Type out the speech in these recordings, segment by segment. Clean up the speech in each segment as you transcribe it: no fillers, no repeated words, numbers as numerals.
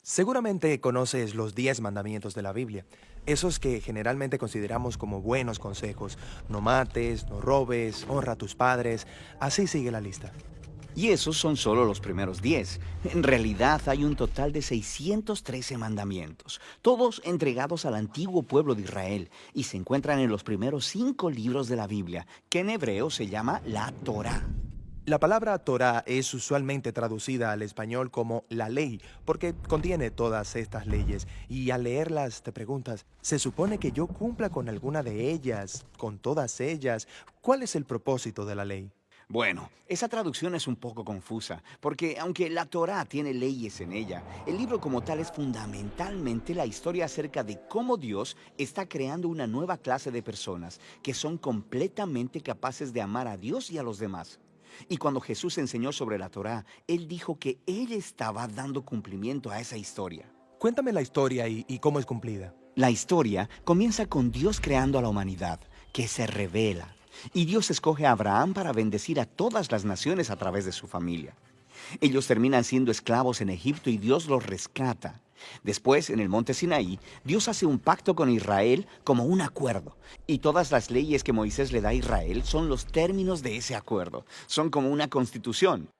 Seguramente conoces los 10 mandamientos de la Biblia, esos que generalmente consideramos como buenos consejos. No mates, no robes, honra a tus padres, así sigue la lista. Y esos son solo los primeros 10. En realidad hay un total de 613 mandamientos, todos entregados al antiguo pueblo de Israel, y se encuentran en los primeros 5 libros de la Biblia, que en hebreo se llama la Torá. La palabra Torah es usualmente traducida al español como la ley, porque contiene todas estas leyes, y al leerlas te preguntas, ¿se supone que yo cumpla con alguna de ellas, con todas ellas? ¿Cuál es el propósito de la ley? Bueno, esa traducción es un poco confusa, porque aunque la Torá tiene leyes en ella, el libro como tal es fundamentalmente la historia acerca de cómo Dios está creando una nueva clase de personas que son completamente capaces de amar a Dios y a los demás. Y cuando Jesús enseñó sobre la Torá, Él dijo que Él estaba dando cumplimiento a esa historia. Cuéntame la historia y cómo es cumplida. La historia comienza con Dios creando a la humanidad, que se revela. Y Dios escoge a Abraham para bendecir a todas las naciones a través de su familia. Ellos terminan siendo esclavos en Egipto y Dios los rescata. Después, en el monte Sinaí, Dios hace un pacto con Israel como un acuerdo. Y todas las leyes que Moisés le da a Israel son los términos de ese acuerdo. Son como una constitución.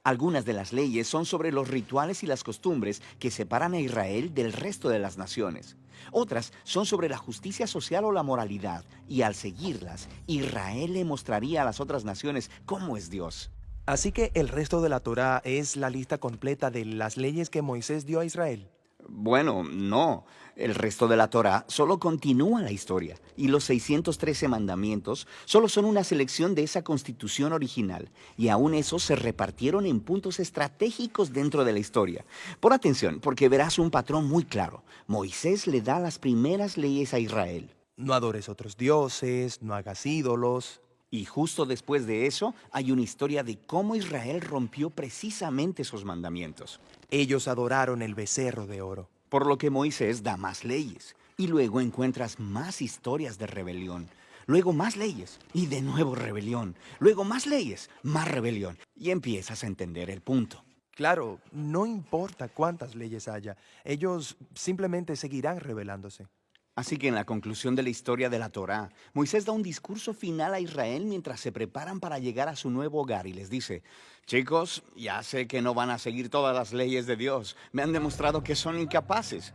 Algunas de las leyes son sobre los rituales y las costumbres que separan a Israel del resto de las naciones. Otras son sobre la justicia social o la moralidad, y al seguirlas, Israel le mostraría a las otras naciones cómo es Dios. Así que el resto de la Torá es la lista completa de las leyes que Moisés dio a Israel. Bueno, no. El resto de la Torá solo continúa la historia, y los 613 mandamientos solo son una selección de esa constitución original, y aún esos se repartieron en puntos estratégicos dentro de la historia. Pon atención, porque verás un patrón muy claro. Moisés le da las primeras leyes a Israel. No adores otros dioses, no hagas ídolos. Y justo después de eso, hay una historia de cómo Israel rompió precisamente esos mandamientos. Ellos adoraron el becerro de oro. Por lo que Moisés da más leyes. Y luego encuentras más historias de rebelión. Luego más leyes. Y de nuevo rebelión. Luego más leyes. Más rebelión. Y empiezas a entender el punto. Claro, no importa cuántas leyes haya, ellos simplemente seguirán rebelándose. Así que en la conclusión de la historia de la Torá, Moisés da un discurso final a Israel mientras se preparan para llegar a su nuevo hogar y les dice, chicos, ya sé que no van a seguir todas las leyes de Dios, me han demostrado que son incapaces.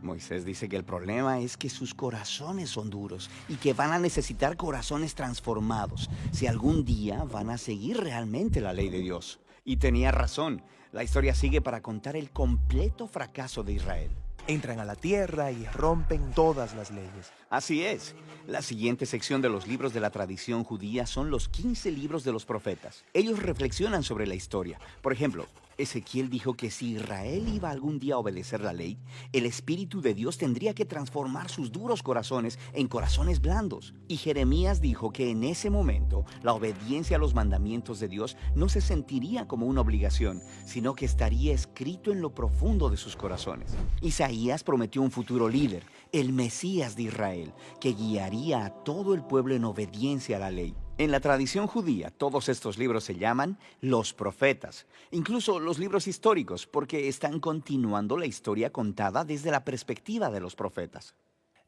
Moisés dice que el problema es que sus corazones son duros y que van a necesitar corazones transformados si algún día van a seguir realmente la ley de Dios. Y tenía razón, la historia sigue para contar el completo fracaso de Israel. Entran a la tierra y rompen todas las leyes. Así es. La siguiente sección de los libros de la tradición judía son los 15 libros de los profetas. Ellos reflexionan sobre la historia. Por ejemplo, Ezequiel dijo que si Israel iba algún día a obedecer la ley, el Espíritu de Dios tendría que transformar sus duros corazones en corazones blandos. Y Jeremías dijo que en ese momento la obediencia a los mandamientos de Dios no se sentiría como una obligación, sino que estaría escrito en lo profundo de sus corazones. Isaías prometió un futuro líder, el Mesías de Israel, que guiaría a todo el pueblo en obediencia a la ley. En la tradición judía, todos estos libros se llaman los profetas, incluso los libros históricos, porque están continuando la historia contada desde la perspectiva de los profetas.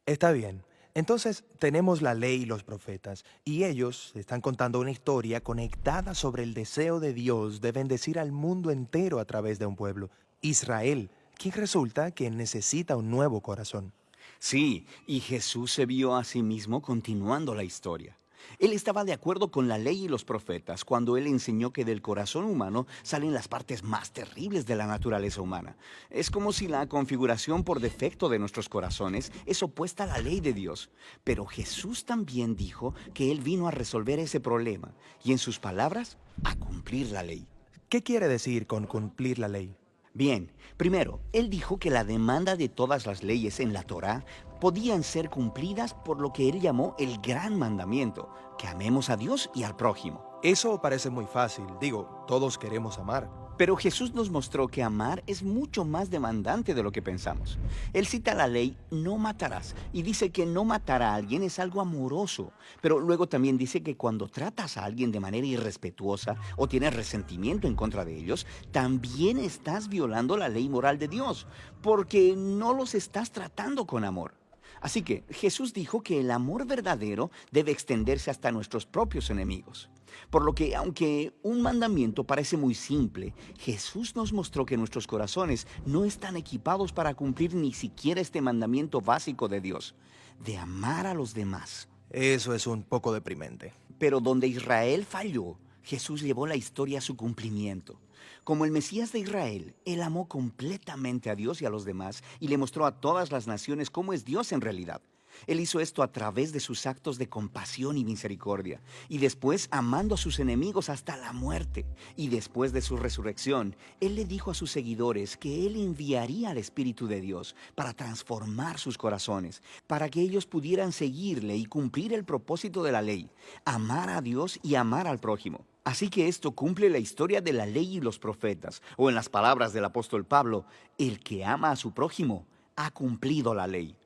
Está bien. Entonces tenemos la ley y los profetas, y ellos están contando una historia conectada sobre el deseo de Dios de bendecir al mundo entero a través de un pueblo, Israel, quien resulta que necesita un nuevo corazón. Sí, y Jesús se vio a sí mismo continuando la historia. Él estaba de acuerdo con la ley y los profetas cuando él enseñó que del corazón humano salen las partes más terribles de la naturaleza humana. Es como si la configuración por defecto de nuestros corazones es opuesta a la ley de Dios. Pero Jesús también dijo que él vino a resolver ese problema y en sus palabras, a cumplir la ley. ¿Qué quiere decir con cumplir la ley? Bien, primero, él dijo que la demanda de todas las leyes en la Torá podían ser cumplidas por lo que él llamó el gran mandamiento, que amemos a Dios y al prójimo. Eso parece muy fácil. Digo, todos queremos amar. Pero Jesús nos mostró que amar es mucho más demandante de lo que pensamos. Él cita la ley, no matarás, y dice que no matar a alguien es algo amoroso. Pero luego también dice que cuando tratas a alguien de manera irrespetuosa o tienes resentimiento en contra de ellos, también estás violando la ley moral de Dios, porque no los estás tratando con amor. Así que Jesús dijo que el amor verdadero debe extenderse hasta nuestros propios enemigos. Por lo que, aunque un mandamiento parece muy simple, Jesús nos mostró que nuestros corazones no están equipados para cumplir ni siquiera este mandamiento básico de Dios, de amar a los demás. Eso es un poco deprimente. Pero donde Israel falló, Jesús llevó la historia a su cumplimiento. Como el Mesías de Israel, Él amó completamente a Dios y a los demás y le mostró a todas las naciones cómo es Dios en realidad. Él hizo esto a través de sus actos de compasión y misericordia, y después amando a sus enemigos hasta la muerte. Y después de su resurrección, Él le dijo a sus seguidores que Él enviaría al Espíritu de Dios para transformar sus corazones, para que ellos pudieran seguirle y cumplir el propósito de la ley, amar a Dios y amar al prójimo. Así que esto cumple la historia de la ley y los profetas, o en las palabras del apóstol Pablo, el que ama a su prójimo ha cumplido la ley.